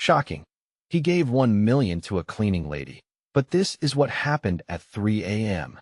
Shocking. He gave 1 million to a cleaning lady. But this is what happened at 3 a.m.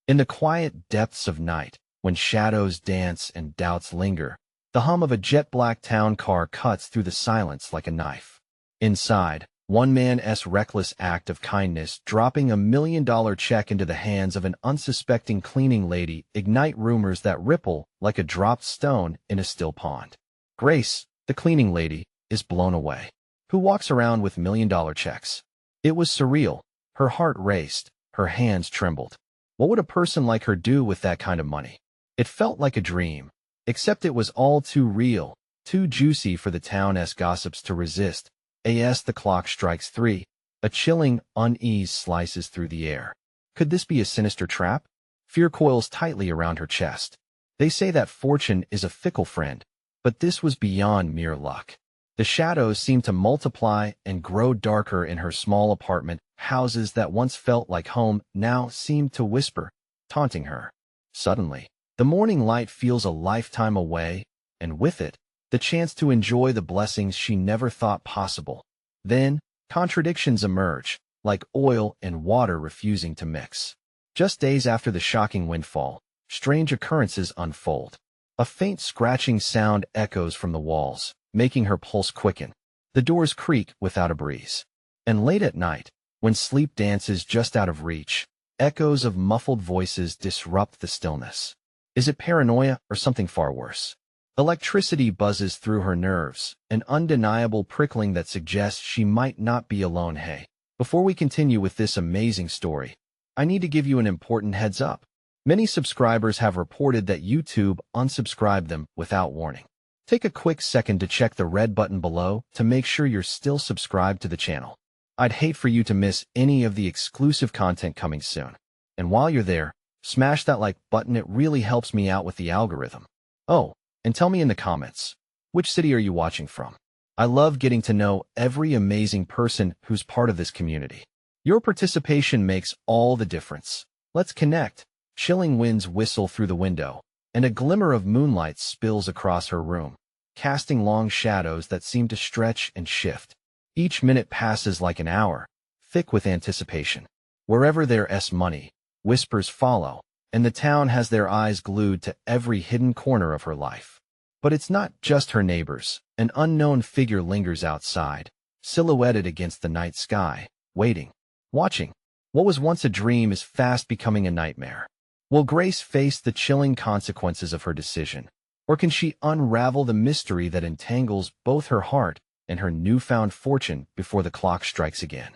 In the quiet depths of night, when shadows dance and doubts linger, the hum of a jet-black town car cuts through the silence like a knife. Inside, one man's reckless act of kindness, dropping $1 million check into the hands of an unsuspecting cleaning lady, ignite rumors that ripple like a dropped stone in a still pond. Grace, the cleaning lady, is blown away. Who walks around with $1 million checks? It was surreal. Her heart raced, her hands trembled. What would a person like her do with that kind of money? It felt like a dream, except it was all too real, too juicy for the town's gossips to resist. As the clock strikes 3, a chilling unease slices through the air. Could this be a sinister trap? Fear coils tightly around her chest. They say that fortune is a fickle friend, but this was beyond mere luck. The shadows seemed to multiply and grow darker in her small apartment. Houses that once felt like home now seemed to whisper, taunting her. Suddenly, the morning light feels a lifetime away, and with it, the chance to enjoy the blessings she never thought possible. Then, contradictions emerge, like oil and water refusing to mix. Just days after the shocking windfall, strange occurrences unfold. A faint scratching sound echoes from the walls, making her pulse quicken. The doors creak without a breeze. And late at night, when sleep dances just out of reach, echoes of muffled voices disrupt the stillness. Is it paranoia or something far worse? Electricity buzzes through her nerves, an undeniable prickling that suggests she might not be alone. Hey, before we continue with this amazing story, I need to give you an important heads up. Many subscribers have reported that YouTube unsubscribed them without warning. Take a quick second to check the red button below to make sure you're still subscribed to the channel. I'd hate for you to miss any of the exclusive content coming soon. And while you're there, smash that like button. It really helps me out with the algorithm. Oh, and tell me in the comments, which city are you watching from? I love getting to know every amazing person who's part of this community. Your participation makes all the difference. Let's connect. Chilling winds whistle through the window, and a glimmer of moonlight spills across her room, casting long shadows that seem to stretch and shift. Each minute passes like an hour, thick with anticipation. Wherever there's money, whispers follow, and the town has their eyes glued to every hidden corner of her life. But it's not just her neighbors. An unknown figure lingers outside, silhouetted against the night sky, waiting, watching. What was once a dream is fast becoming a nightmare. Will Grace face the chilling consequences of her decision, or can she unravel the mystery that entangles both her heart and her newfound fortune before the clock strikes again?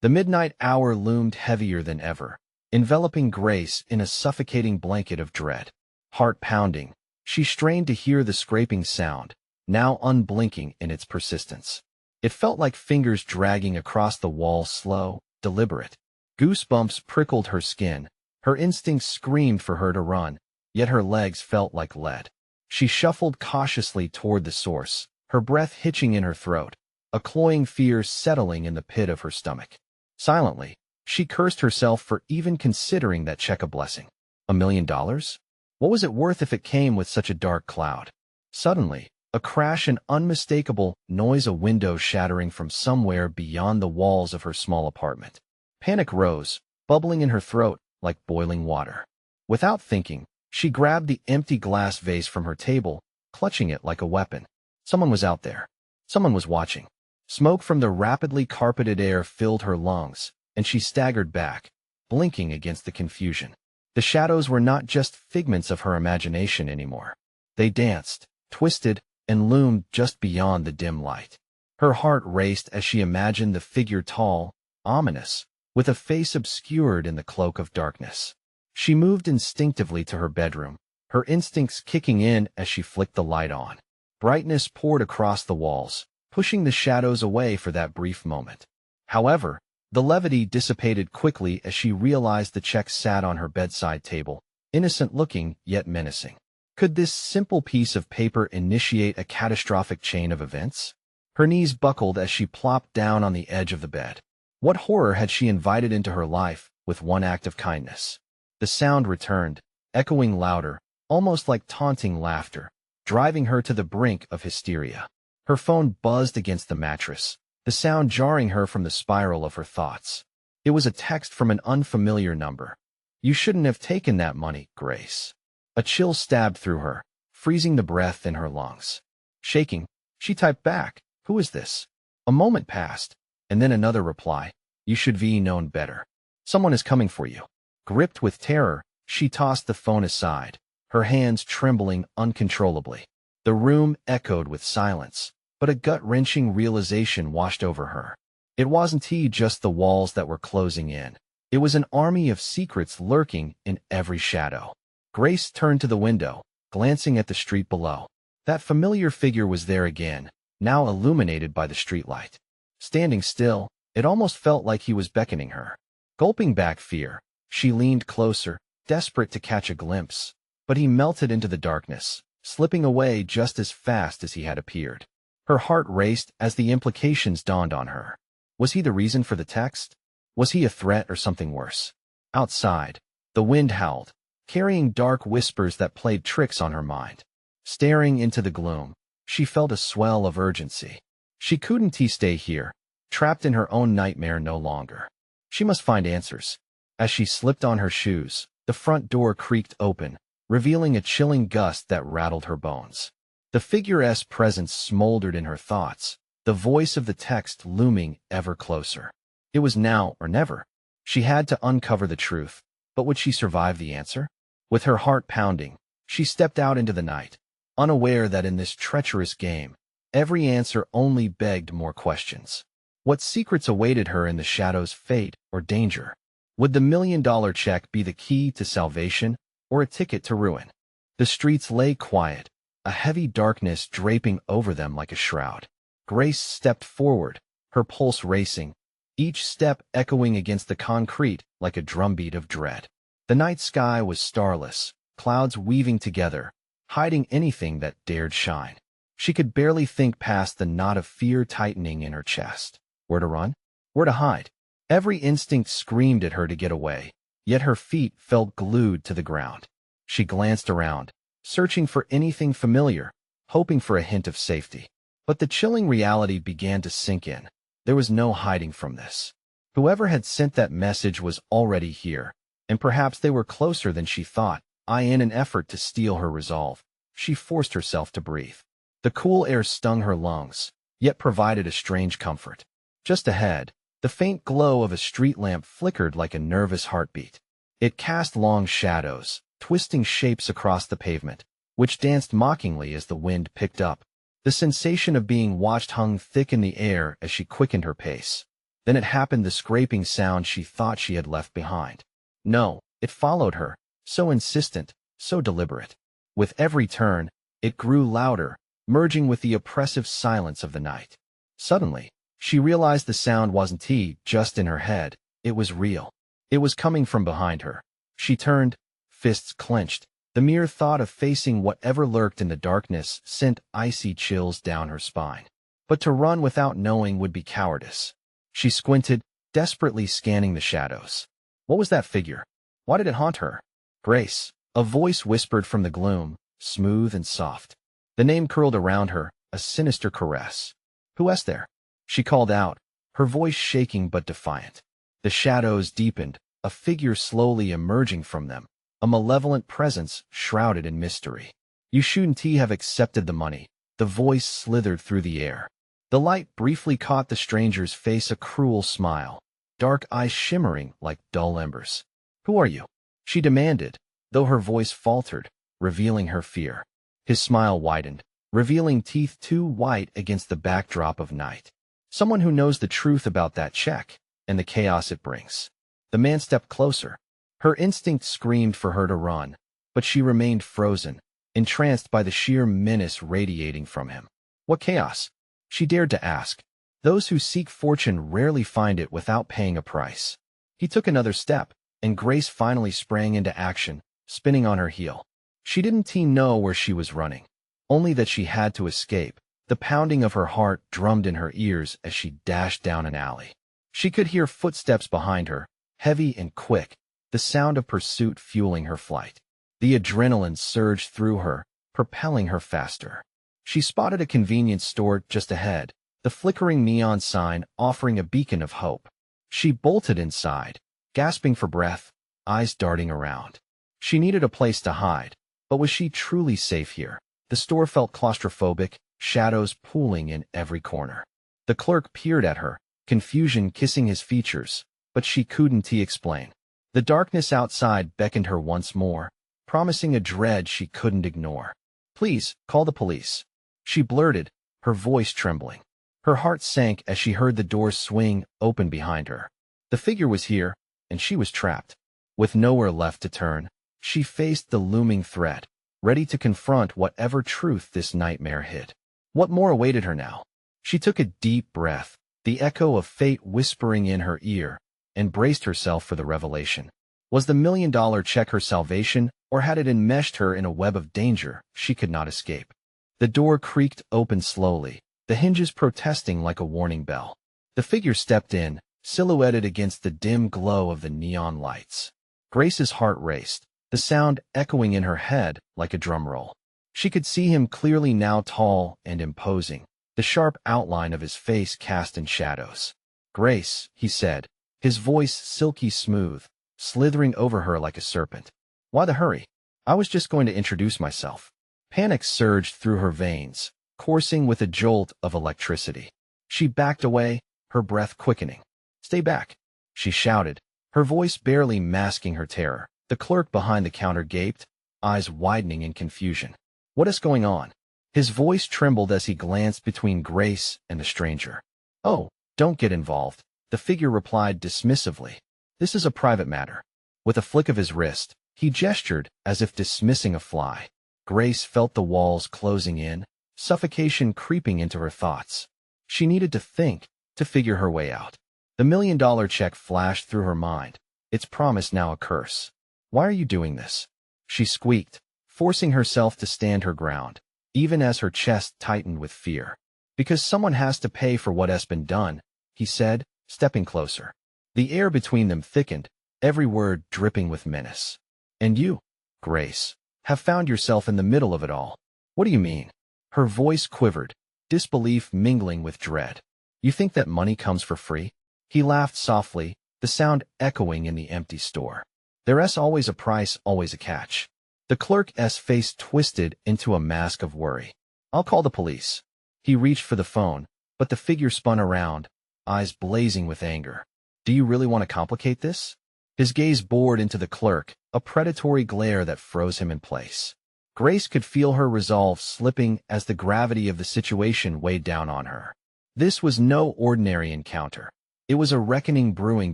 The midnight hour loomed heavier than ever, enveloping Grace in a suffocating blanket of dread. Heart pounding, she strained to hear the scraping sound, now unblinking in its persistence. It felt like fingers dragging across the wall, slow, deliberate. Goosebumps prickled her skin. Her instincts screamed for her to run, yet her legs felt like lead. She shuffled cautiously toward the source, her breath hitching in her throat, a cloying fear settling in the pit of her stomach. Silently, she cursed herself for even considering that check a blessing. $1 million? What was it worth if it came with such a dark cloud? Suddenly, a crash, an unmistakable noise, a window shattering from somewhere beyond the walls of her small apartment. Panic rose, bubbling in her throat like boiling water. Without thinking, she grabbed the empty glass vase from her table, clutching it like a weapon. Someone was out there. Someone was watching. Smoke from the rapidly carpeted air filled her lungs, and she staggered back, blinking against the confusion. The shadows were not just figments of her imagination anymore. They danced, twisted, and loomed just beyond the dim light. Her heart raced as she imagined the figure, tall, ominous, with a face obscured in the cloak of darkness. She moved instinctively to her bedroom, her instincts kicking in as she flicked the light on. Brightness poured across the walls, pushing the shadows away for that brief moment. However, the levity dissipated quickly as she realized the check sat on her bedside table, innocent-looking yet menacing. Could this simple piece of paper initiate a catastrophic chain of events? Her knees buckled as she plopped down on the edge of the bed. What horror had she invited into her life with one act of kindness? The sound returned, echoing louder, almost like taunting laughter, driving her to the brink of hysteria. Her phone buzzed against the mattress, the sound jarring her from the spiral of her thoughts. It was a text from an unfamiliar number. "You shouldn't have taken that money, Grace." A chill stabbed through her, freezing the breath in her lungs. Shaking, she typed back, "Who is this?" A moment passed, and then another reply, "You should have known better. Someone is coming for you." Gripped with terror, she tossed the phone aside, her hands trembling uncontrollably. The room echoed with silence, but a gut-wrenching realization washed over her. It wasn't just the walls that were closing in. It was an army of secrets lurking in every shadow. Grace turned to the window, glancing at the street below. That familiar figure was there again, now illuminated by the streetlight. Standing still, it almost felt like he was beckoning her. Gulping back fear, she leaned closer, desperate to catch a glimpse. But he melted into the darkness, slipping away just as fast as he had appeared. Her heart raced as the implications dawned on her. Was he the reason for the text? Was he a threat or something worse? Outside, the wind howled, carrying dark whispers that played tricks on her mind. Staring into the gloom, she felt a swell of urgency. She couldn't stay here, trapped in her own nightmare no longer. She must find answers. As she slipped on her shoes, the front door creaked open, revealing a chilling gust that rattled her bones. The figure's presence smoldered in her thoughts, the voice of the text looming ever closer. It was now or never. She had to uncover the truth, but would she survive the answer? With her heart pounding, she stepped out into the night, unaware that in this treacherous game, every answer only begged more questions. What secrets awaited her in the shadows, fate or danger? Would the $1 million check be the key to salvation or a ticket to ruin? The streets lay quiet, a heavy darkness draping over them like a shroud. Grace stepped forward, her pulse racing, each step echoing against the concrete like a drumbeat of dread. The night sky was starless, clouds weaving together, hiding anything that dared shine. She could barely think past the knot of fear tightening in her chest. Where to run? Where to hide? Every instinct screamed at her to get away, yet her feet felt glued to the ground. She glanced around, searching for anything familiar, hoping for a hint of safety. But the chilling reality began to sink in. There was no hiding from this. Whoever had sent that message was already here, and perhaps they were closer than she thought. In an effort to steel her resolve, she forced herself to breathe. The cool air stung her lungs, yet provided a strange comfort. Just ahead, the faint glow of a street lamp flickered like a nervous heartbeat. It cast long shadows, twisting shapes across the pavement, which danced mockingly as the wind picked up. The sensation of being watched hung thick in the air as she quickened her pace. Then it happened, the scraping sound she thought she had left behind. No, it followed her, so insistent, so deliberate. With every turn, it grew louder, merging with the oppressive silence of the night. Suddenly, she realized the sound wasn't just in her head, it was real. It was coming from behind her. She turned, fists clenched. The mere thought of facing whatever lurked in the darkness sent icy chills down her spine. But to run without knowing would be cowardice. She squinted, desperately scanning the shadows. What was that figure? Why did it haunt her? Grace, a voice whispered from the gloom, smooth and soft. The name curled around her, a sinister caress. Who is there? She called out, her voice shaking but defiant. The shadows deepened, a figure slowly emerging from them, a malevolent presence shrouded in mystery. You shouldn't have accepted the money. The voice slithered through the air. The light briefly caught the stranger's face, a cruel smile, dark eyes shimmering like dull embers. Who are you? She demanded, though her voice faltered, revealing her fear. His smile widened, revealing teeth too white against the backdrop of night. Someone who knows the truth about that check and the chaos it brings. The man stepped closer. Her instinct screamed for her to run, but she remained frozen, entranced by the sheer menace radiating from him. What chaos? She dared to ask. Those who seek fortune rarely find it without paying a price. He took another step, and Grace finally sprang into action, spinning on her heel. She didn't know where she was running, only that she had to escape. The pounding of her heart drummed in her ears as she dashed down an alley. She could hear footsteps behind her, heavy and quick, the sound of pursuit fueling her flight. The adrenaline surged through her, propelling her faster. She spotted a convenience store just ahead, the flickering neon sign offering a beacon of hope. She bolted inside, gasping for breath, eyes darting around. She needed a place to hide, but was she truly safe here? The store felt claustrophobic, shadows pooling in every corner. The clerk peered at her, confusion kissing his features, but she couldn't explain. The darkness outside beckoned her once more, promising a dread she couldn't ignore. "Please, call the police," she blurted, her voice trembling. Her heart sank as she heard the doors swing open behind her. The figure was here, and she was trapped. With nowhere left to turn, she faced the looming threat, ready to confront whatever truth this nightmare hid. What more awaited her now? She took a deep breath, the echo of fate whispering in her ear, and braced herself for the revelation. Was the $1 million check her salvation, or had it enmeshed her in a web of danger she could not escape? The door creaked open slowly, the hinges protesting like a warning bell. The figure stepped in, silhouetted against the dim glow of the neon lights. Grace's heart raced, the sound echoing in her head like a drum roll. She could see him clearly now, tall and imposing, the sharp outline of his face cast in shadows. "Grace," he said, his voice silky smooth, slithering over her like a serpent. "Why the hurry? I was just going to introduce myself." Panic surged through her veins, coursing with a jolt of electricity. She backed away, her breath quickening. "Stay back," she shouted, her voice barely masking her terror. The clerk behind the counter gaped, eyes widening in confusion. "What is going on?" His voice trembled as he glanced between Grace and the stranger. "Oh, don't get involved," the figure replied dismissively. "This is a private matter." With a flick of his wrist, he gestured as if dismissing a fly. Grace felt the walls closing in, suffocation creeping into her thoughts. She needed to think, to figure her way out. The $1 million check flashed through her mind, its promise now a curse. "Why are you doing this?" she squeaked, forcing herself to stand her ground, even as her chest tightened with fear. "Because someone has to pay for what has been done," he said, stepping closer. The air between them thickened, every word dripping with menace. "And you, Grace, have found yourself in the middle of it all. What do you mean?" Her voice quivered, disbelief mingling with dread. "You think that money comes for free?" He laughed softly, the sound echoing in the empty store. "There's always a price, always a catch." The clerk's face twisted into a mask of worry. "I'll call the police." He reached for the phone, but the figure spun around, eyes blazing with anger. "Do you really want to complicate this?" His gaze bored into the clerk, a predatory glare that froze him in place. Grace could feel her resolve slipping as the gravity of the situation weighed down on her. This was no ordinary encounter. It was a reckoning brewing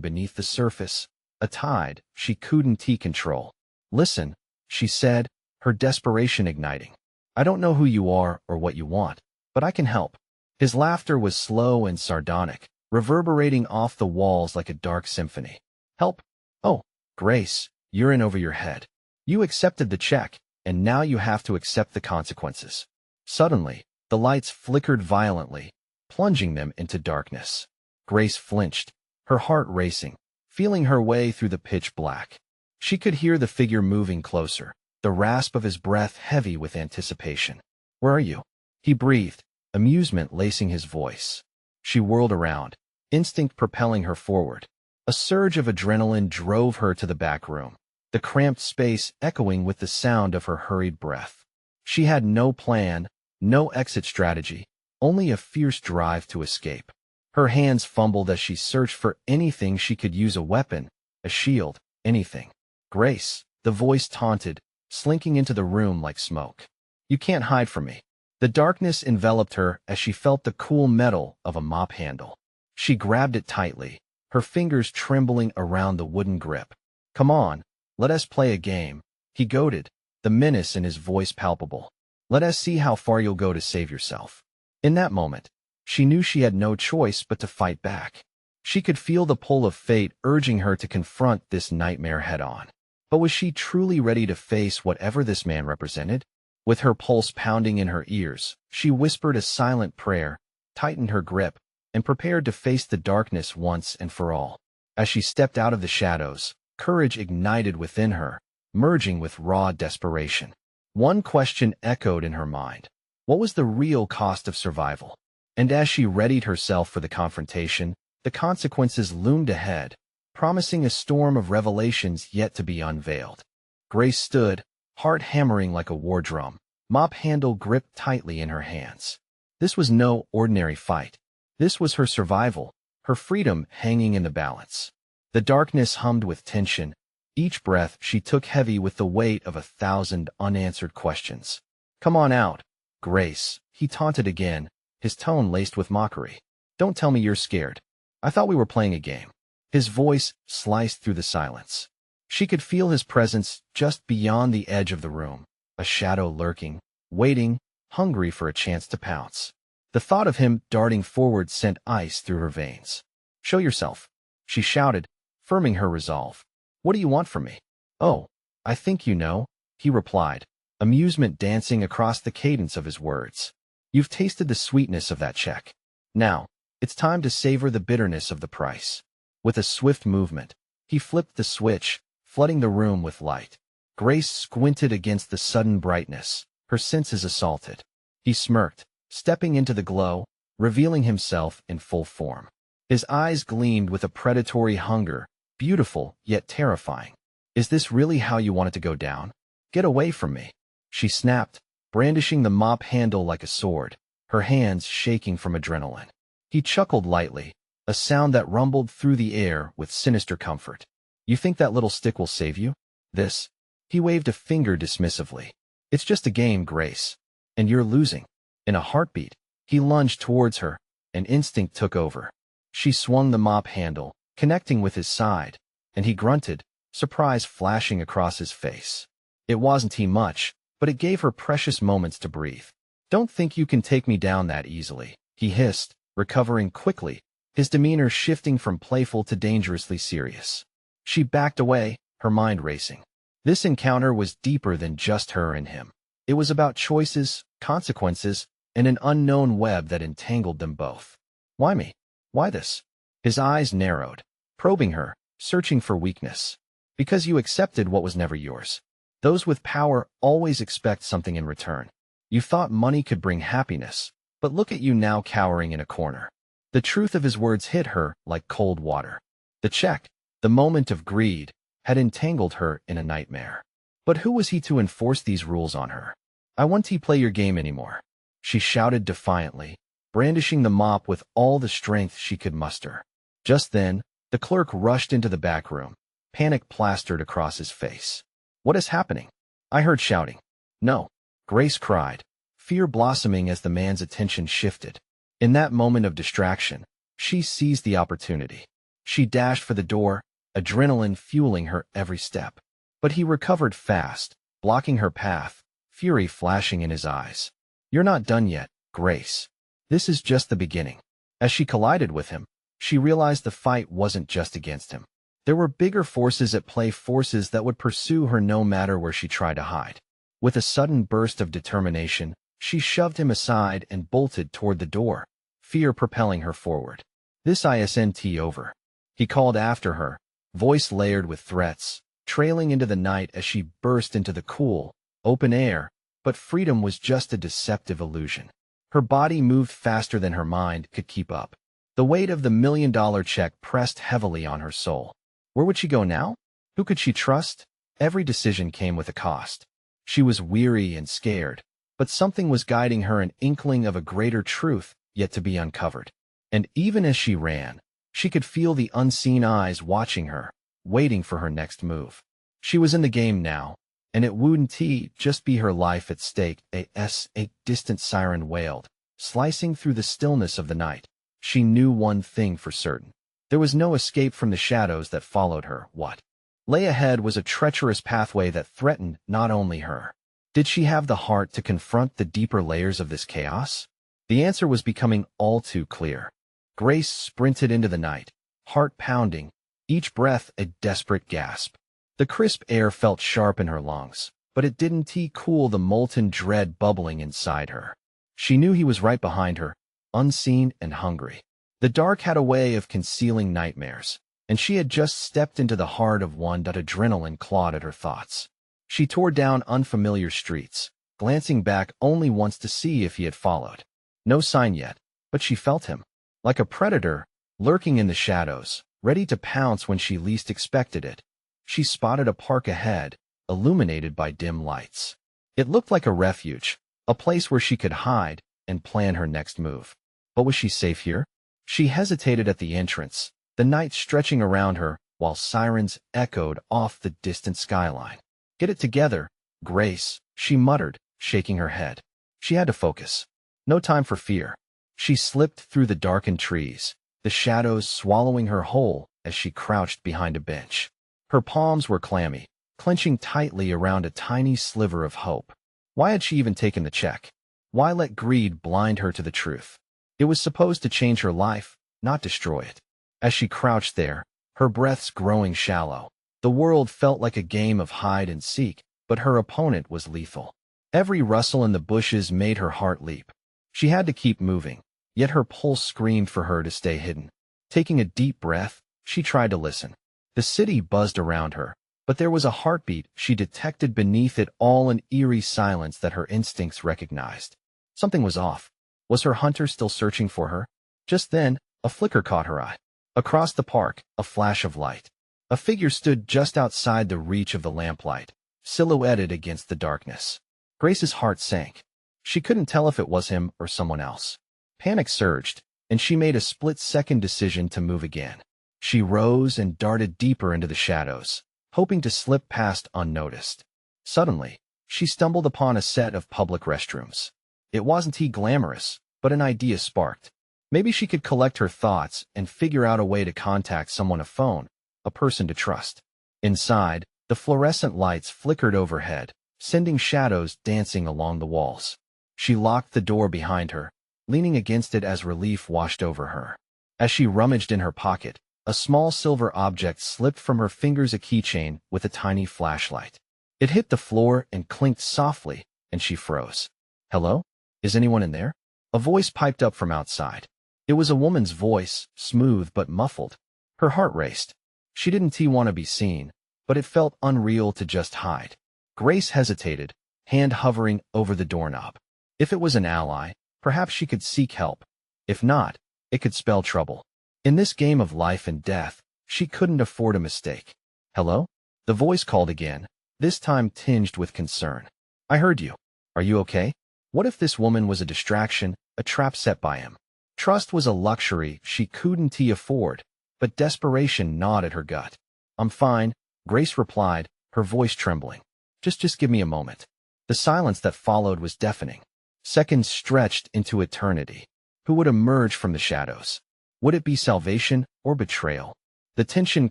beneath the surface, a tide she couldn't control. "Listen," she said, her desperation igniting. "I don't know who you are or what you want, but I can help." His laughter was slow and sardonic, reverberating off the walls like a dark symphony. "Help? Oh, Grace, you're in over your head. You accepted the check, and now you have to accept the consequences." Suddenly, the lights flickered violently, plunging them into darkness. Grace flinched, her heart racing, feeling her way through the pitch black. She could hear the figure moving closer, the rasp of his breath heavy with anticipation. "Where are you?" he breathed, amusement lacing his voice. She whirled around, instinct propelling her forward. A surge of adrenaline drove her to the back room, the cramped space echoing with the sound of her hurried breath. She had no plan, no exit strategy, only a fierce drive to escape. Her hands fumbled as she searched for anything she could use, a weapon, a shield, anything. "Grace," the voice taunted, slinking into the room like smoke. "You can't hide from me." The darkness enveloped her as she felt the cool metal of a mop handle. She grabbed it tightly, her fingers trembling around the wooden grip. "Come on, let us play a game," he goaded, the menace in his voice palpable. "Let us see how far you'll go to save yourself." In that moment, she knew she had no choice but to fight back. She could feel the pull of fate urging her to confront this nightmare head-on. But was she truly ready to face whatever this man represented? With her pulse pounding in her ears, she whispered a silent prayer, tightened her grip, and prepared to face the darkness once and for all. As she stepped out of the shadows, courage ignited within her, merging with raw desperation. One question echoed in her mind. What was the real cost of survival? And as she readied herself for the confrontation, the consequences loomed ahead, promising a storm of revelations yet to be unveiled. Grace stood, heart hammering like a war drum, mop handle gripped tightly in her hands. This was no ordinary fight. This was her survival, her freedom hanging in the balance. The darkness hummed with tension. Each breath she took heavy with the weight of 1,000 unanswered questions. "Come on out, Grace," he taunted again, his tone laced with mockery. "Don't tell me you're scared. I thought we were playing a game." His voice sliced through the silence. She could feel his presence just beyond the edge of the room, a shadow lurking, waiting, hungry for a chance to pounce. The thought of him darting forward sent ice through her veins. "Show yourself," she shouted, firming her resolve. "What do you want from me?" "Oh, I think you know," he replied, amusement dancing across the cadence of his words. "You've tasted the sweetness of that check. Now, it's time to savor the bitterness of the price." With a swift movement, he flipped the switch, flooding the room with light. Grace squinted against the sudden brightness, her senses assaulted. He smirked, stepping into the glow, revealing himself in full form. His eyes gleamed with a predatory hunger, beautiful yet terrifying. "Is this really how you want it to go down? Get away from me," she snapped, brandishing the mop handle like a sword, her hands shaking from adrenaline. He chuckled lightly, a sound that rumbled through the air with sinister comfort. "You think that little stick will save you? This?" He waved a finger dismissively. "It's just a game, Grace. And you're losing." In a heartbeat, he lunged towards her, and instinct took over. She swung the mop handle, connecting with his side, and he grunted, surprise flashing across his face. It wasn't he much, but it gave her precious moments to breathe. "Don't think you can take me down that easily," he hissed, recovering quickly, his demeanor shifting from playful to dangerously serious. She backed away, her mind racing. This encounter was deeper than just her and him. It was about choices, consequences, and an unknown web that entangled them both. "Why me? Why this?" His eyes narrowed, probing her, searching for weakness. "Because you accepted what was never yours. Those with power always expect something in return. You thought money could bring happiness, but look at you now cowering in a corner." The truth of his words hit her like cold water. The check, the moment of greed, had entangled her in a nightmare. But who was he to enforce these rules on her? "I won't play your game anymore," she shouted defiantly, brandishing the mop with all the strength she could muster. Just then, the clerk rushed into the back room, panic plastered across his face. "What is happening?" "I heard shouting." "No," Grace cried, fear blossoming as the man's attention shifted. In that moment of distraction, she seized the opportunity. She dashed for the door, adrenaline fueling her every step. But he recovered fast, blocking her path, fury flashing in his eyes. "You're not done yet, Grace. This is just the beginning." As she collided with him, she realized the fight wasn't just against him. There were bigger forces at play, forces that would pursue her no matter where she tried to hide. With a sudden burst of determination, she shoved him aside and bolted toward the door, fear propelling her forward. "This isn't over," he called after her, voice layered with threats, trailing into the night as she burst into the cool, open air, but freedom was just a deceptive illusion. Her body moved faster than her mind could keep up. The weight of the $1 million check pressed heavily on her soul. Where would she go now? Who could she trust? Every decision came with a cost. She was weary and scared, but something was guiding her, an inkling of a greater truth yet to be uncovered. And even as she ran, she could feel the unseen eyes watching her, waiting for her next move. She was in the game now, and it wouldn't just be her life at stake. A distant siren wailed, slicing through the stillness of the night. She knew one thing for certain. There was no escape from the shadows that followed her. What lay ahead was a treacherous pathway that threatened not only her. Did she have the heart to confront the deeper layers of this chaos? The answer was becoming all too clear. Grace sprinted into the night, heart pounding, each breath a desperate gasp. The crisp air felt sharp in her lungs, but it didn't cool the molten dread bubbling inside her. She knew he was right behind her, unseen and hungry. The dark had a way of concealing nightmares, and she had just stepped into the heart of one. Adrenaline clawed at her thoughts. She tore down unfamiliar streets, glancing back only once to see if he had followed. No sign yet. But she felt him, like a predator, lurking in the shadows, ready to pounce when she least expected it. She spotted a park ahead, illuminated by dim lights. It looked like a refuge, a place where she could hide and plan her next move. But was she safe here? She hesitated at the entrance, the night stretching around her while sirens echoed off the distant skyline. Get it together, Grace, she muttered, shaking her head. She had to focus. No time for fear. She slipped through the darkened trees, the shadows swallowing her whole as she crouched behind a bench. Her palms were clammy, clenching tightly around a tiny sliver of hope. Why had she even taken the check? Why let greed blind her to the truth? It was supposed to change her life, not destroy it. As she crouched there, her breaths growing shallow, the world felt like a game of hide and seek, but her opponent was lethal. Every rustle in the bushes made her heart leap. She had to keep moving, yet her pulse screamed for her to stay hidden. Taking a deep breath, she tried to listen. The city buzzed around her, but there was a heartbeat she detected beneath it all, an eerie silence that her instincts recognized. Something was off. Was her hunter still searching for her? Just then, a flicker caught her eye. Across the park, a flash of light. A figure stood just outside the reach of the lamplight, silhouetted against the darkness. Grace's heart sank. She couldn't tell if it was him or someone else. Panic surged, and she made a split-second decision to move again. She rose and darted deeper into the shadows, hoping to slip past unnoticed. Suddenly, she stumbled upon a set of public restrooms. It wasn't glamorous, but an idea sparked. Maybe she could collect her thoughts and figure out a way to contact someone, a phone, a person to trust. Inside, the fluorescent lights flickered overhead, sending shadows dancing along the walls. She locked the door behind her, leaning against it as relief washed over her. As she rummaged in her pocket, a small silver object slipped from her fingers, a keychain with a tiny flashlight. It hit the floor and clinked softly, and she froze. "Hello? Is anyone in there?" A voice piped up from outside. It was a woman's voice, smooth but muffled. Her heart raced. She didn't want to be seen, but it felt unreal to just hide. Grace hesitated, hand hovering over the doorknob. If it was an ally, perhaps she could seek help. If not, it could spell trouble. In this game of life and death, she couldn't afford a mistake. "Hello?" The voice called again, this time tinged with concern. "I heard you. Are you okay?" What if this woman was a distraction, a trap set by him? Trust was a luxury she couldn't afford, but desperation gnawed at her gut. "I'm fine," Grace replied, her voice trembling. Just give me a moment." The silence that followed was deafening. Seconds stretched into eternity. Who would emerge from the shadows? Would it be salvation or betrayal? The tension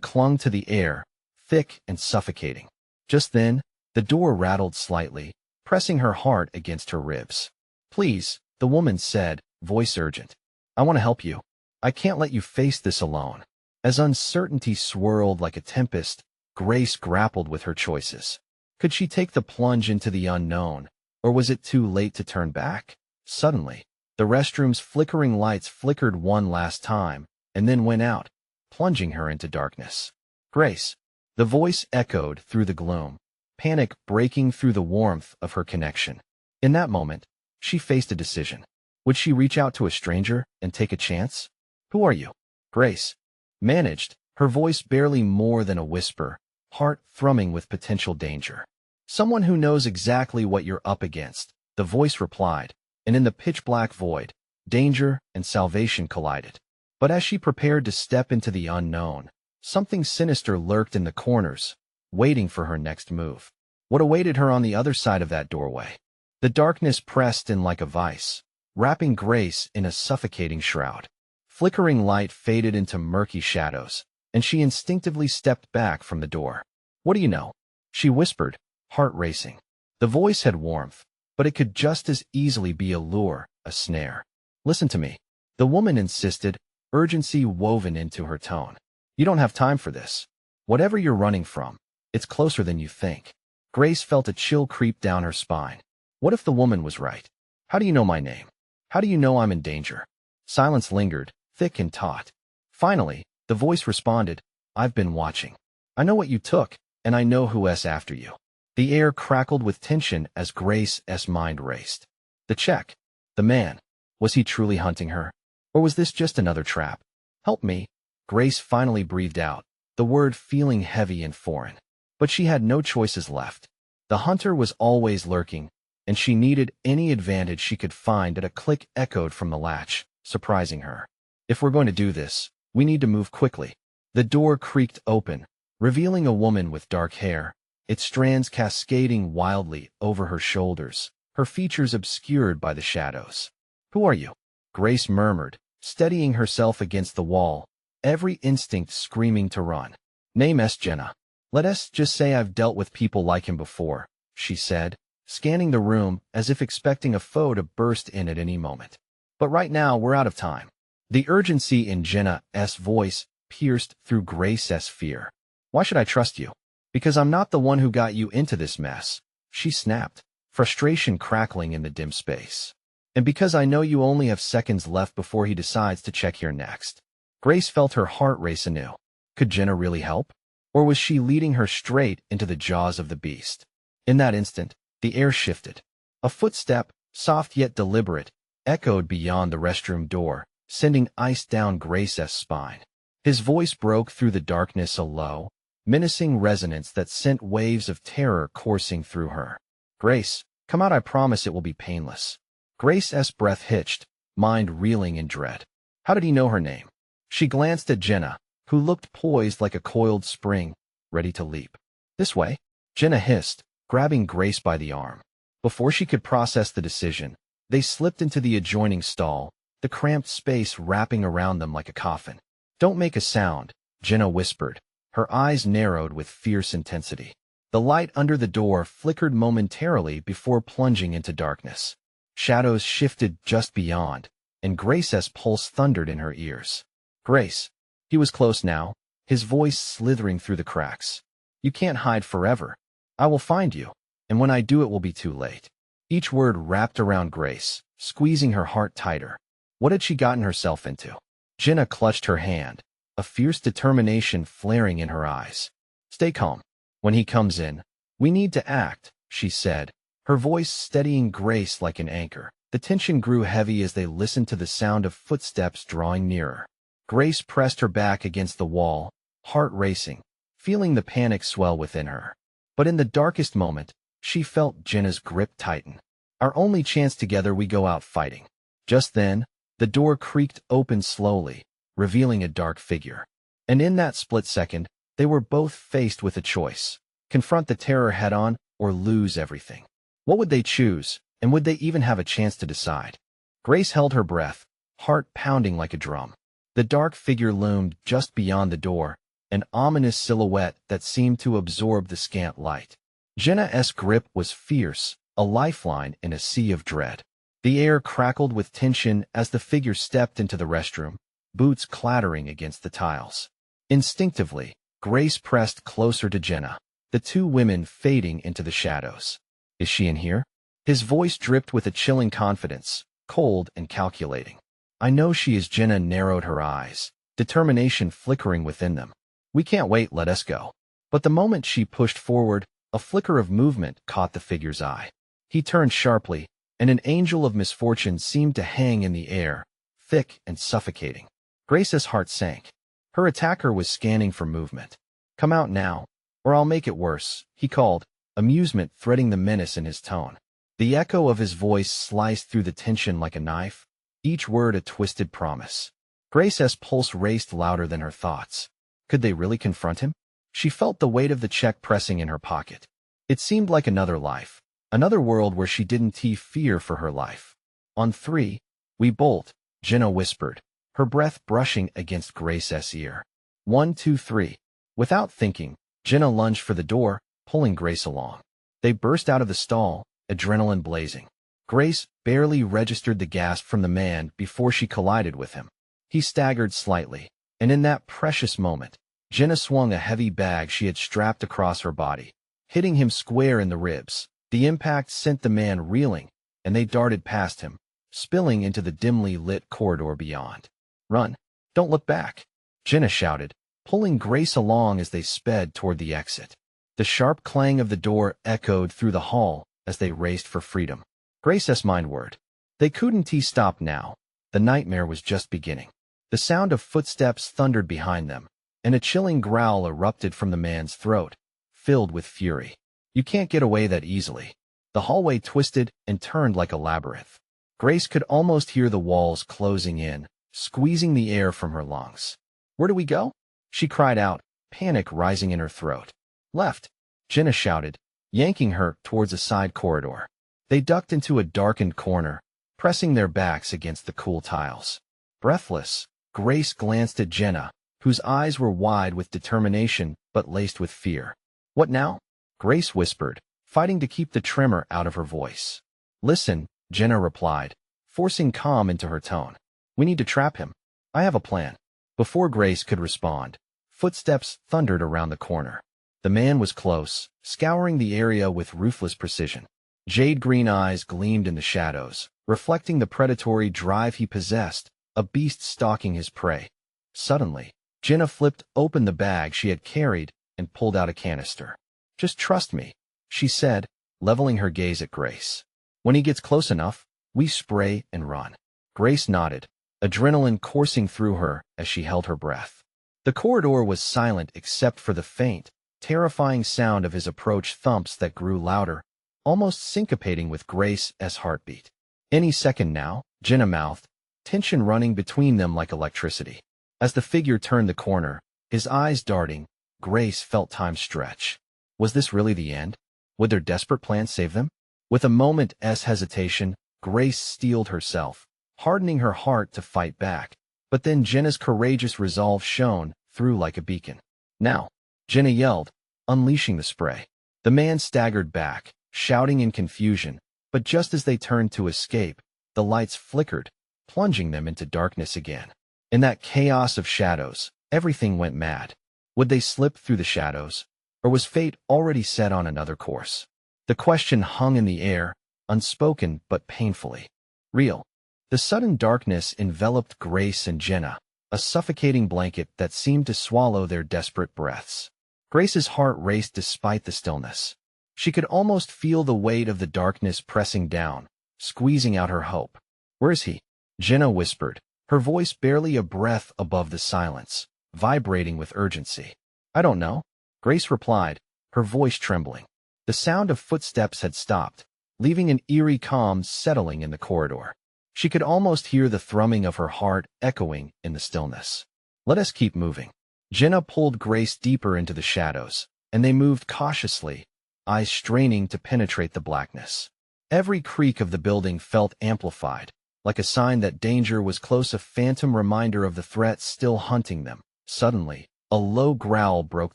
clung to the air, thick and suffocating. Just then, the door rattled slightly, pressing her heart against her ribs. "Please," the woman said, voice urgent. "I want to help you. I can't let you face this alone." As uncertainty swirled like a tempest, Grace grappled with her choices. Could she take the plunge into the unknown, or was it too late to turn back? Suddenly, the restroom's flickering lights flickered one last time, and then went out, plunging her into darkness. "Grace," the voice echoed through the gloom, panic breaking through the warmth of her connection. In that moment, she faced a decision. Would she reach out to a stranger and take a chance? "Who are you?" Grace managed, her voice barely more than a whisper, heart thrumming with potential danger. "Someone who knows exactly what you're up against," the voice replied, and in the pitch-black void, danger and salvation collided. But as she prepared to step into the unknown, something sinister lurked in the corners, waiting for her next move. What awaited her on the other side of that doorway? The darkness pressed in like a vice, wrapping Grace in a suffocating shroud. Flickering light faded into murky shadows, and she instinctively stepped back from the door. "What do you know?" she whispered, heart racing. The voice had warmth, but it could just as easily be a lure, a snare. "Listen to me," the woman insisted, urgency woven into her tone. "You don't have time for this. Whatever you're running from, it's closer than you think." Grace felt a chill creep down her spine. What if the woman was right? "How do you know my name? How do you know I'm in danger?" Silence lingered, thick and taut. Finally, the voice responded, "I've been watching. I know what you took, and I know who's after you." The air crackled with tension as Grace's mind raced. The check. The man. Was he truly hunting her? Or was this just another trap? Help me. Grace finally breathed out, the word feeling heavy and foreign. But she had no choices left. The hunter was always lurking, and she needed any advantage she could find. At a click echoed from the latch, surprising her. If we're going to do this, we need to move quickly. The door creaked open, revealing a woman with dark hair, its strands cascading wildly over her shoulders, her features obscured by the shadows. Who are you? Grace murmured, steadying herself against the wall, every instinct screaming to run. Name S. Jenna. Let us just say I've dealt with people like him before, she said, scanning the room as if expecting a foe to burst in at any moment. But right now, we're out of time. The urgency in Jenna's voice pierced through Grace's fear. Why should I trust you? Because I'm not the one who got you into this mess, she snapped, frustration crackling in the dim space. And because I know you only have seconds left before he decides to check here next. Grace felt her heart race anew. Could Jenna really help? Or was she leading her straight into the jaws of the beast? In that instant, the air shifted. A footstep, soft yet deliberate, echoed beyond the restroom door, sending ice down Grace's spine. His voice broke through the darkness, a low, menacing resonance that sent waves of terror coursing through her. Grace, come out, I promise it will be painless. Grace's breath hitched, mind reeling in dread. How did he know her name? She glanced at Jenna, who looked poised like a coiled spring, ready to leap. This way, Jenna hissed, grabbing Grace by the arm. Before she could process the decision, they slipped into the adjoining stall, the cramped space wrapping around them like a coffin. Don't make a sound, Jenna whispered, her eyes narrowed with fierce intensity. The light under the door flickered momentarily before plunging into darkness. Shadows shifted just beyond, and Grace's pulse thundered in her ears. Grace. He was close now, his voice slithering through the cracks. You can't hide forever. I will find you, and when I do it will be too late. Each word wrapped around Grace, squeezing her heart tighter. What had she gotten herself into? Jenna clutched her hand, a fierce determination flaring in her eyes. Stay calm. When he comes in, we need to act, she said, her voice steadying Grace like an anchor. The tension grew heavy as they listened to the sound of footsteps drawing nearer. Grace pressed her back against the wall, heart racing, feeling the panic swell within her. But in the darkest moment, she felt Jenna's grip tighten. Our only chance together, we go out fighting. Just then, the door creaked open slowly, revealing a dark figure. And in that split second, they were both faced with a choice. Confront the terror head-on or lose everything. What would they choose, and would they even have a chance to decide? Grace held her breath, heart pounding like a drum. The dark figure loomed just beyond the door, an ominous silhouette that seemed to absorb the scant light. Jenna's grip was fierce, a lifeline in a sea of dread. The air crackled with tension as the figure stepped into the restroom, boots clattering against the tiles. Instinctively, Grace pressed closer to Jenna, the two women fading into the shadows. Is she in here? His voice dripped with a chilling confidence, cold and calculating. I know she is. Jenna narrowed her eyes, determination flickering within them. We can't wait, let us go. But the moment she pushed forward, a flicker of movement caught the figure's eye. He turned sharply, and an angel of misfortune seemed to hang in the air, thick and suffocating. Grace's heart sank. Her attacker was scanning for movement. Come out now, or I'll make it worse, he called, amusement threading the menace in his tone. The echo of his voice sliced through the tension like a knife, each word a twisted promise. Grace's pulse raced louder than her thoughts. Could they really confront him? She felt the weight of the check pressing in her pocket. It seemed like another life, another world where she didn't fear for her life. On three, we bolt, Jenna whispered, her breath brushing against Grace's ear. 1, 2, 3. Without thinking, Jenna lunged for the door, pulling Grace along. They burst out of the stall, adrenaline blazing. Grace barely registered the gasp from the man before she collided with him. He staggered slightly, and in that precious moment, Jenna swung a heavy bag she had strapped across her body, hitting him square in the ribs. The impact sent the man reeling, and they darted past him, spilling into the dimly lit corridor beyond. Run! Don't look back! Jenna shouted, pulling Grace along as they sped toward the exit. The sharp clang of the door echoed through the hall as they raced for freedom. Grace's mind whirred. They couldn't stop now. The nightmare was just beginning. The sound of footsteps thundered behind them, and a chilling growl erupted from the man's throat, filled with fury. You can't get away that easily. The hallway twisted and turned like a labyrinth. Grace could almost hear the walls closing in, squeezing the air from her lungs. Where do we go? She cried out, panic rising in her throat. Left, Jenna shouted, yanking her towards a side corridor. They ducked into a darkened corner, pressing their backs against the cool tiles. Breathless, Grace glanced at Jenna, whose eyes were wide with determination but laced with fear. What now? Grace whispered, fighting to keep the tremor out of her voice. Listen, Jenna replied, forcing calm into her tone. We need to trap him. I have a plan. Before Grace could respond, footsteps thundered around the corner. The man was close, scouring the area with ruthless precision. Jade-green eyes gleamed in the shadows, reflecting the predatory drive he possessed, a beast stalking his prey. Suddenly, Jenna flipped open the bag she had carried and pulled out a canister. Just trust me, she said, leveling her gaze at Grace. When he gets close enough, we spray and run. Grace nodded, adrenaline coursing through her as she held her breath. The corridor was silent except for the faint, terrifying sound of his approach thumps that grew louder, almost syncopating with Grace's heartbeat. Any second now, Jenna mouthed, tension running between them like electricity. As the figure turned the corner, his eyes darting, Grace felt time stretch. Was this really the end? Would their desperate plan save them? With a moment's hesitation, Grace steeled herself, hardening her heart to fight back. But then Jenna's courageous resolve shone through like a beacon. Now, Jenna yelled, unleashing the spray. The man staggered back, shouting in confusion, but just as they turned to escape, the lights flickered, plunging them into darkness again. In that chaos of shadows, everything went mad. Would they slip through the shadows, or was fate already set on another course? The question hung in the air, unspoken but painfully real. The sudden darkness enveloped Grace and Jenna, a suffocating blanket that seemed to swallow their desperate breaths. Grace's heart raced despite the stillness. She could almost feel the weight of the darkness pressing down, squeezing out her hope. Where is he? Jenna whispered, her voice barely a breath above the silence, vibrating with urgency. I don't know, Grace replied, her voice trembling. The sound of footsteps had stopped, leaving an eerie calm settling in the corridor. She could almost hear the thrumming of her heart echoing in the stillness. Let us keep moving. Jenna pulled Grace deeper into the shadows, and they moved cautiously, eyes straining to penetrate the blackness. Every creak of the building felt amplified, like a sign that danger was close, a phantom reminder of the threat still hunting them. Suddenly, a low growl broke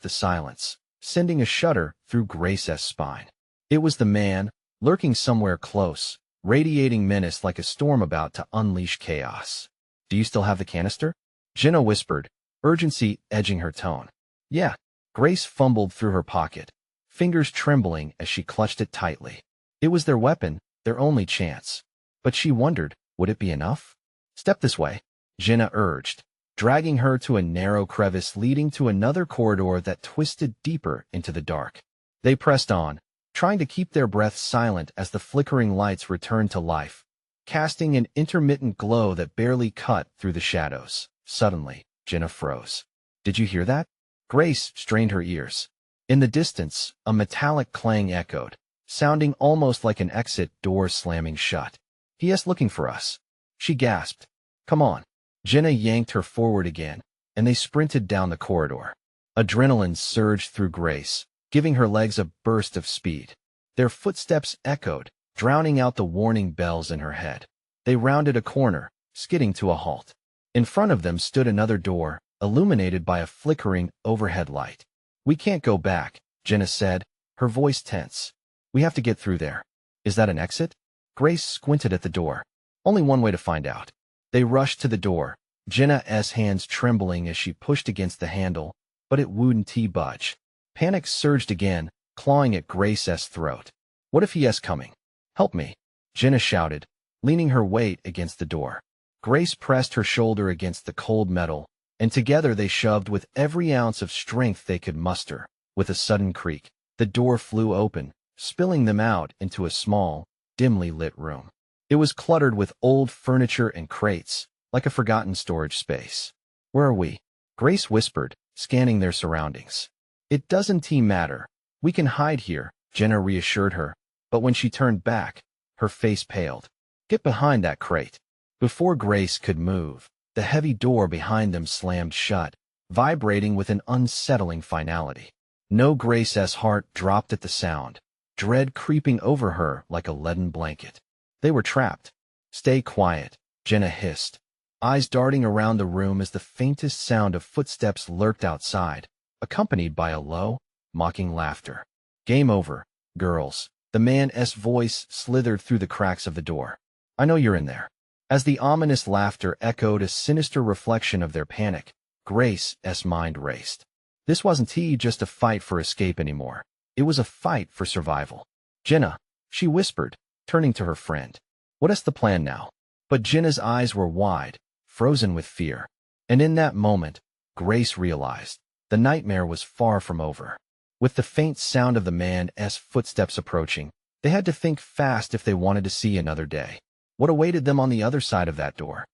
the silence, sending a shudder through Grace's spine. It was the man, lurking somewhere close, radiating menace like a storm about to unleash chaos. Do you still have the canister? Jenna whispered, urgency edging her tone. Yeah. Grace fumbled through her pocket, fingers trembling as she clutched it tightly. It was their weapon, their only chance. But she wondered, would it be enough? Step this way, Jenna urged, dragging her to a narrow crevice leading to another corridor that twisted deeper into the dark. They pressed on, trying to keep their breaths silent as the flickering lights returned to life, casting an intermittent glow that barely cut through the shadows. Suddenly, Jenna froze. Did you hear that? Grace strained her ears. In the distance, a metallic clang echoed, sounding almost like an exit door slamming shut. He is looking for us. She gasped. Come on. Jenna yanked her forward again, and they sprinted down the corridor. Adrenaline surged through Grace, giving her legs a burst of speed. Their footsteps echoed, drowning out the warning bells in her head. They rounded a corner, skidding to a halt. In front of them stood another door, illuminated by a flickering overhead light. We can't go back, Jenna said, her voice tense. We have to get through there. Is that an exit? Grace squinted at the door. Only one way to find out. They rushed to the door, Jenna's hands trembling as she pushed against the handle, but it wouldn't budge. Panic surged again, clawing at Grace's throat. What if he is coming? Help me, Jenna shouted, leaning her weight against the door. Grace pressed her shoulder against the cold metal, and together they shoved with every ounce of strength they could muster. With a sudden creak, the door flew open, spilling them out into a small, dimly lit room. It was cluttered with old furniture and crates, like a forgotten storage space. Where are we? Grace whispered, scanning their surroundings. It doesn't matter. We can hide here, Jenna reassured her, but when she turned back, her face paled. Get behind that crate. Before Grace could move, the heavy door behind them slammed shut, vibrating with an unsettling finality. No, Grace's heart dropped at the sound, dread creeping over her like a leaden blanket. They were trapped. Stay quiet, Jenna hissed, eyes darting around the room as the faintest sound of footsteps lurked outside, accompanied by a low, mocking laughter. Game over, girls. The man's voice slithered through the cracks of the door. I know you're in there. As the ominous laughter echoed a sinister reflection of their panic, Grace's mind raced. This wasn't just a fight for escape anymore. It was a fight for survival. Jenna, she whispered, turning to her friend. What is the plan now? But Jenna's eyes were wide, frozen with fear. And in that moment, Grace realized the nightmare was far from over. With the faint sound of the man's footsteps approaching, they had to think fast if they wanted to see another day. What awaited them on the other side of that door?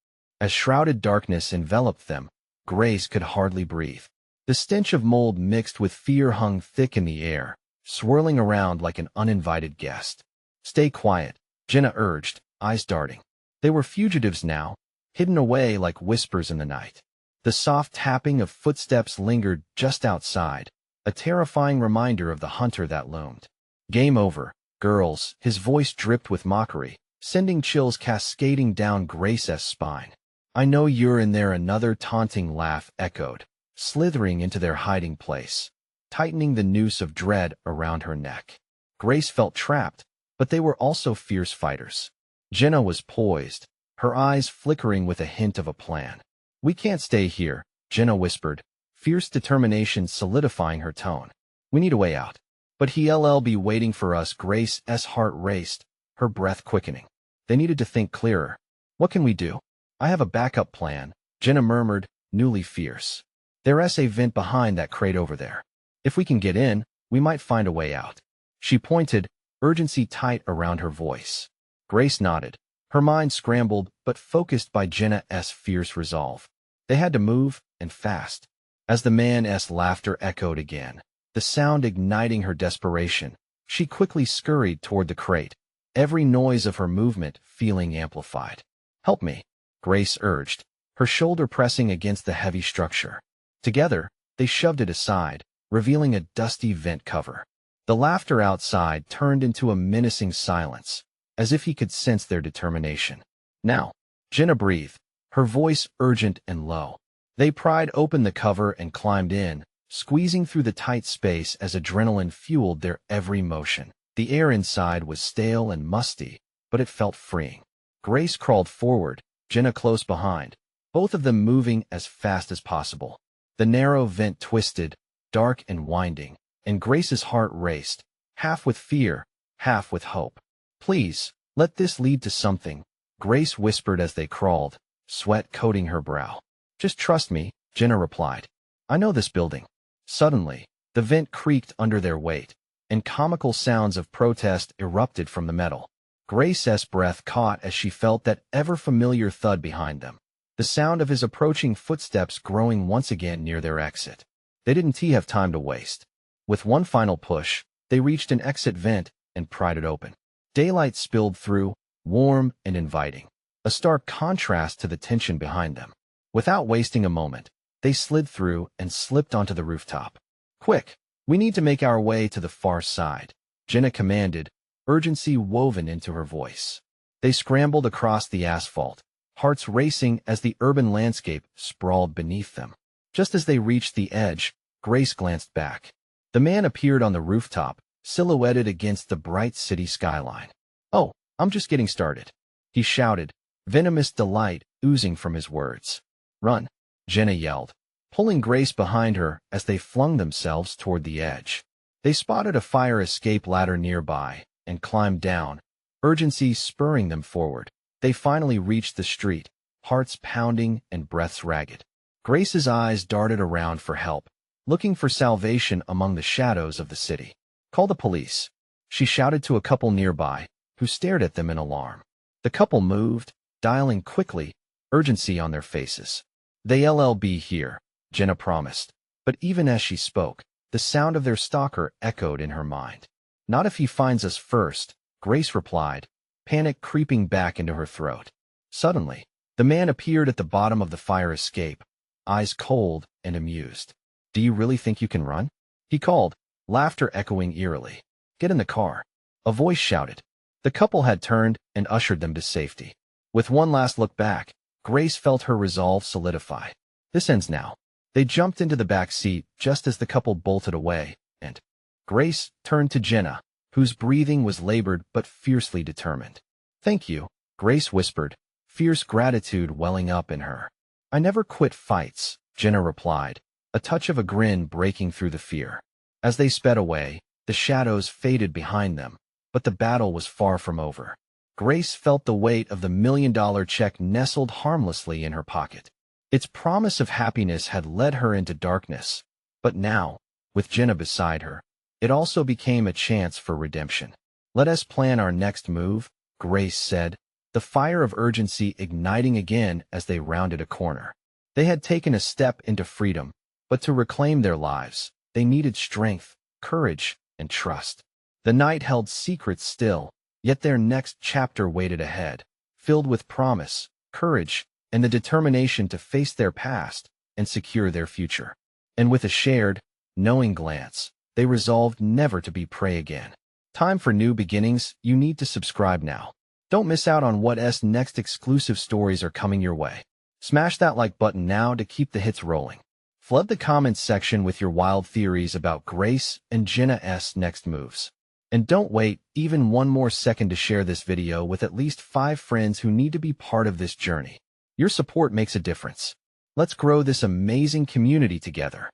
As shrouded darkness enveloped them, Grace could hardly breathe. The stench of mold mixed with fear hung thick in the air, swirling around like an uninvited guest. Stay quiet, Jenna urged, eyes darting. They were fugitives now, hidden away like whispers in the night. The soft tapping of footsteps lingered just outside, a terrifying reminder of the hunter that loomed. Game over, girls, his voice dripped with mockery, sending chills cascading down Grace's spine. I know you're in there, another taunting laugh echoed, slithering into their hiding place, tightening the noose of dread around her neck. Grace felt trapped, but they were also fierce fighters. Jenna was poised, her eyes flickering with a hint of a plan. We can't stay here, Jenna whispered, fierce determination solidifying her tone. We need a way out. But he'll be waiting for us. Grace's heart raced, her breath quickening. They needed to think clearer. What can we do? I have a backup plan, Jenna murmured, newly fierce. There's a vent behind that crate over there. If we can get in, we might find a way out. She pointed, urgency tight around her voice. Grace nodded, her mind scrambled but focused by Jenna's fierce resolve. They had to move, and fast. As the man's laughter echoed again, the sound igniting her desperation, she quickly scurried toward the crate, every noise of her movement feeling amplified. Help me, Grace urged, her shoulder pressing against the heavy structure. Together, they shoved it aside, revealing a dusty vent cover. The laughter outside turned into a menacing silence, as if he could sense their determination. Now, Jenna breathed, her voice urgent and low. They pried open the cover and climbed in, squeezing through the tight space as adrenaline fueled their every motion. The air inside was stale and musty, but it felt freeing. Grace crawled forward, Jenna close behind, both of them moving as fast as possible. The narrow vent twisted, dark and winding, and Grace's heart raced, half with fear, half with hope. Please, let this lead to something, Grace whispered as they crawled, sweat coating her brow. Just trust me, Jenna replied. I know this building. Suddenly, the vent creaked under their weight, and comical sounds of protest erupted from the metal. Grace's breath caught as she felt that ever-familiar thud behind them, the sound of his approaching footsteps growing once again near their exit. They didn't have time to waste. With one final push, they reached an exit vent and pried it open. Daylight spilled through, warm and inviting, a stark contrast to the tension behind them. Without wasting a moment, they slid through and slipped onto the rooftop. Quick, we need to make our way to the far side, Jenna commanded, urgency woven into her voice. They scrambled across the asphalt, hearts racing as the urban landscape sprawled beneath them. Just as they reached the edge, Grace glanced back. The man appeared on the rooftop, silhouetted against the bright city skyline. Oh, I'm just getting started, he shouted, venomous delight oozing from his words. Run, Jenna yelled, pulling Grace behind her as they flung themselves toward the edge. They spotted a fire escape ladder nearby and climbed down, urgency spurring them forward. They finally reached the street, hearts pounding and breaths ragged. Grace's eyes darted around for help, looking for salvation among the shadows of the city. Call the police, she shouted to a couple nearby, who stared at them in alarm. The couple moved, dialing quickly, urgency on their faces. "They'll be here," Jenna promised. But even as she spoke, the sound of their stalker echoed in her mind. "Not if he finds us first," Grace replied, panic creeping back into her throat. Suddenly, the man appeared at the bottom of the fire escape, eyes cold and amused. "Do you really think you can run?" he called, laughter echoing eerily. "Get in the car," a voice shouted. The couple had turned and ushered them to safety. With one last look back, Grace felt her resolve solidify. "This ends now." They jumped into the back seat just as the couple bolted away, and Grace turned to Jenna, whose breathing was labored but fiercely determined. "Thank you," Grace whispered, fierce gratitude welling up in her. "I never quit fights," Jenna replied, a touch of a grin breaking through the fear. As they sped away, the shadows faded behind them, but the battle was far from over. Grace felt the weight of the $1 million check nestled harmlessly in her pocket. Its promise of happiness had led her into darkness, but now, with Jenna beside her, it also became a chance for redemption. "Let us plan our next move," Grace said, the fire of urgency igniting again as they rounded a corner. They had taken a step into freedom, but to reclaim their lives, they needed strength, courage, and trust. The night held secrets still, yet their next chapter waited ahead, filled with promise, courage, and the determination to face their past and secure their future. And with a shared, knowing glance, they resolved never to be prey again. Time for new beginnings. You need to subscribe now. Don't miss out on what's next. Exclusive stories are coming your way. Smash that like button now to keep the hits rolling. Flood the comments section with your wild theories about Grace and Jenna's next moves. And don't wait even one more second to share this video with at least 5 friends who need to be part of this journey. Your support makes a difference. Let's grow this amazing community together.